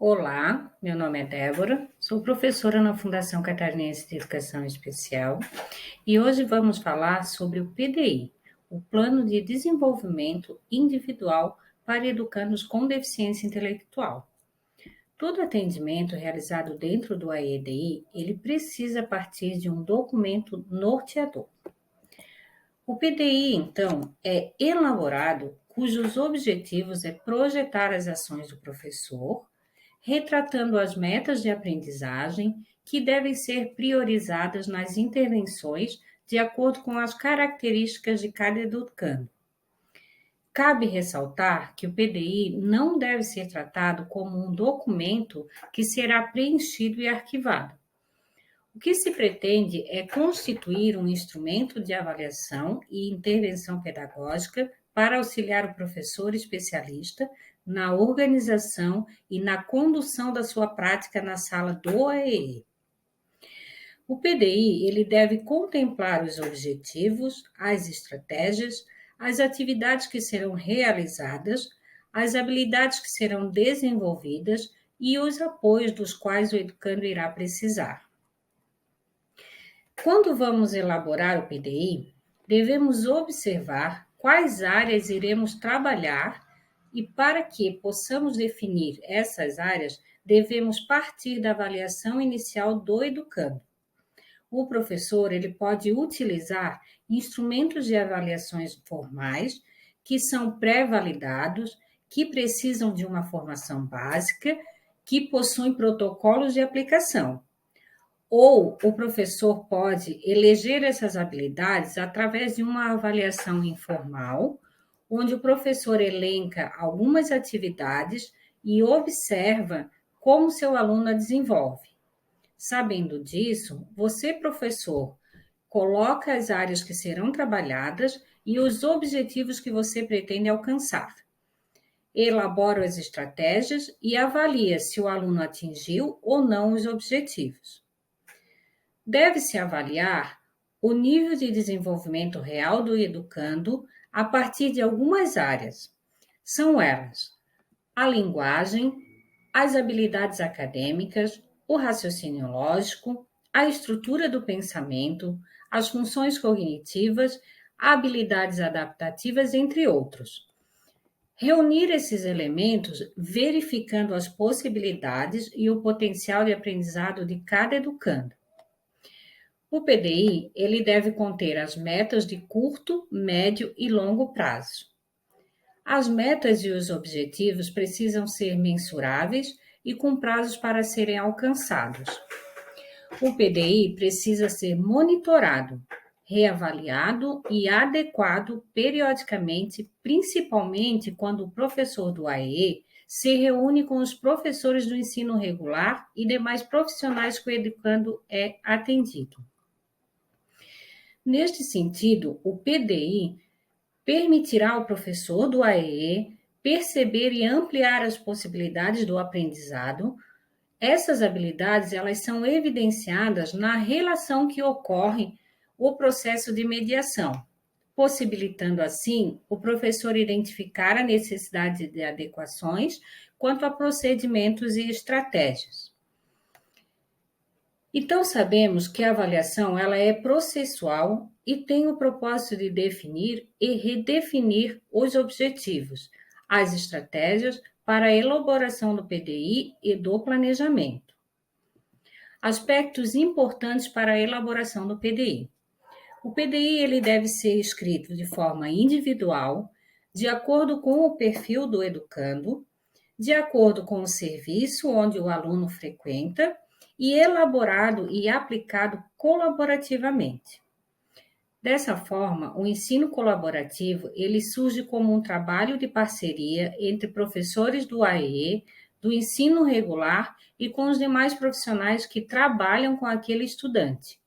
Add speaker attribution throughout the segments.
Speaker 1: Olá, meu nome é Débora, sou professora na Fundação Catarinense de Educação Especial e hoje vamos falar sobre o PDI, o Plano de Desenvolvimento Individual para Educandos com Deficiência Intelectual. Todo atendimento realizado dentro do AEDI, ele precisa partir de um documento norteador. O PDI, então, é elaborado cujos objetivos é projetar as ações do professor, retratando as metas de aprendizagem que devem ser priorizadas nas intervenções de acordo com as características de cada educando. Cabe ressaltar que o PDI não deve ser tratado como um documento que será preenchido e arquivado. O que se pretende é constituir um instrumento de avaliação e intervenção pedagógica para auxiliar o professor especialista na organização e na condução da sua prática na sala do AEE. O PDI ele deve contemplar os objetivos, as estratégias, as atividades que serão realizadas, as habilidades que serão desenvolvidas e os apoios dos quais o educando irá precisar. Quando vamos elaborar o PDI, devemos observar quais áreas iremos trabalhar e para que possamos definir essas áreas, devemos partir da avaliação inicial do educando. O professor ele pode utilizar instrumentos de avaliações formais que são pré-validados, que precisam de uma formação básica, que possuem protocolos de aplicação. Ou o professor pode eleger essas habilidades através de uma avaliação informal, onde o professor elenca algumas atividades e observa como seu aluno a desenvolve. Sabendo disso, você, professor, coloca as áreas que serão trabalhadas e os objetivos que você pretende alcançar. Elabora as estratégias e avalia se o aluno atingiu ou não os objetivos. Deve-se avaliar o nível de desenvolvimento real do educando a partir de algumas áreas. São elas: a linguagem, as habilidades acadêmicas, o raciocínio lógico, a estrutura do pensamento, as funções cognitivas, habilidades adaptativas, entre outros. Reunir esses elementos, verificando as possibilidades e o potencial de aprendizado de cada educando. O PDI, ele deve conter as metas de curto, médio e longo prazo. As metas e os objetivos precisam ser mensuráveis e com prazos para serem alcançados. O PDI precisa ser monitorado, reavaliado e adequado periodicamente, principalmente quando o professor do AEE se reúne com os professores do ensino regular e demais profissionais que o educando é atendido. Neste sentido, o PDI permitirá ao professor do AEE perceber e ampliar as possibilidades do aprendizado. Essas habilidades, elas são evidenciadas na relação que ocorre o processo de mediação, possibilitando assim o professor identificar a necessidade de adequações quanto a procedimentos e estratégias. Então, sabemos que a avaliação ela é processual e tem o propósito de definir e redefinir os objetivos, as estratégias para a elaboração do PDI e do planejamento. Aspectos importantes para a elaboração do PDI. O PDI ele deve ser escrito de forma individual, de acordo com o perfil do educando, de acordo com o serviço onde o aluno frequenta, e elaborado e aplicado colaborativamente. Dessa forma, o ensino colaborativo ele surge como um trabalho de parceria entre professores do AEE, do ensino regular e com os demais profissionais que trabalham com aquele estudante,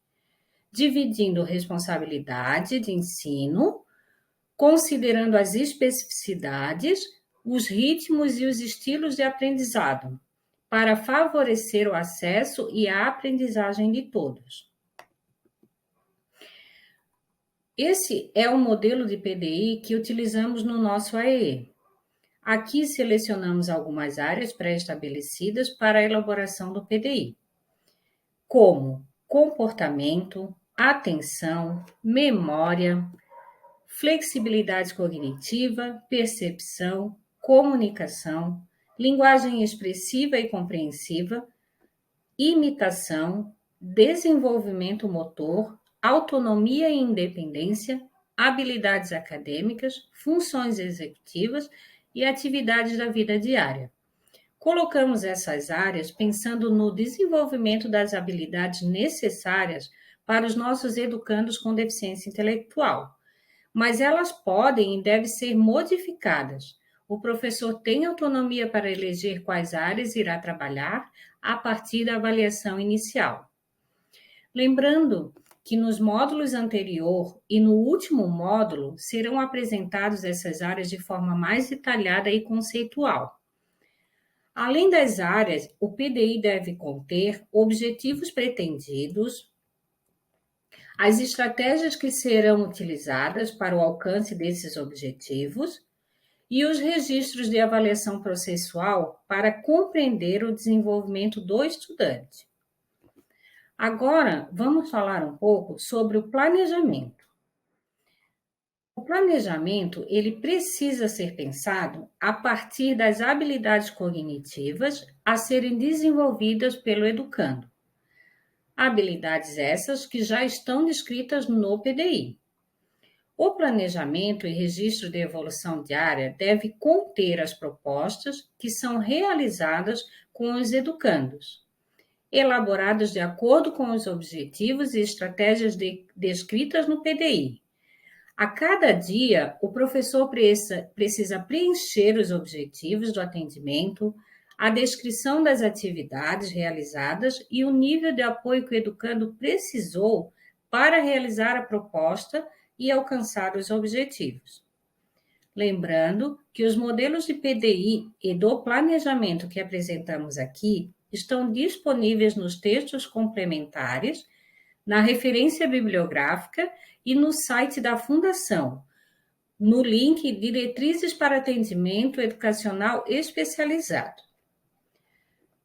Speaker 1: dividindo responsabilidade de ensino, considerando as especificidades, os ritmos e os estilos de aprendizado, para favorecer o acesso e a aprendizagem de todos. Esse é o modelo de PDI que utilizamos no nosso AEE. Aqui selecionamos algumas áreas pré-estabelecidas para a elaboração do PDI, como comportamento, atenção, memória, flexibilidade cognitiva, percepção, comunicação, linguagem expressiva e compreensiva, imitação, desenvolvimento motor, autonomia e independência, habilidades acadêmicas, funções executivas e atividades da vida diária. Colocamos essas áreas pensando no desenvolvimento das habilidades necessárias para os nossos educandos com deficiência intelectual, mas elas podem e devem ser modificadas. O professor tem autonomia para eleger quais áreas irá trabalhar a partir da avaliação inicial. Lembrando que nos módulos anterior e no último módulo serão apresentadas essas áreas de forma mais detalhada e conceitual. Além das áreas, o PDI deve conter objetivos pretendidos, as estratégias que serão utilizadas para o alcance desses objetivos e os registros de avaliação processual para compreender o desenvolvimento do estudante. Agora, vamos falar um pouco sobre o planejamento. O planejamento, ele precisa ser pensado a partir das habilidades cognitivas a serem desenvolvidas pelo educando. Habilidades essas que já estão descritas no PDI. O planejamento e registro de evolução diária deve conter as propostas que são realizadas com os educandos, elaboradas de acordo com os objetivos e estratégias descritas no PDI. A cada dia, o professor precisa preencher os objetivos do atendimento, a descrição das atividades realizadas e o nível de apoio que o educando precisou para realizar a proposta e alcançar os objetivos. Lembrando que os modelos de PDI e do planejamento que apresentamos aqui estão disponíveis nos textos complementares, na referência bibliográfica e no site da Fundação, no link Diretrizes para Atendimento Educacional Especializado.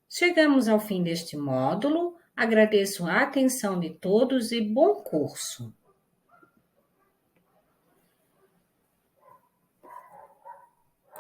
Speaker 1: Chegamos ao fim deste módulo, agradeço a atenção de todos e bom curso!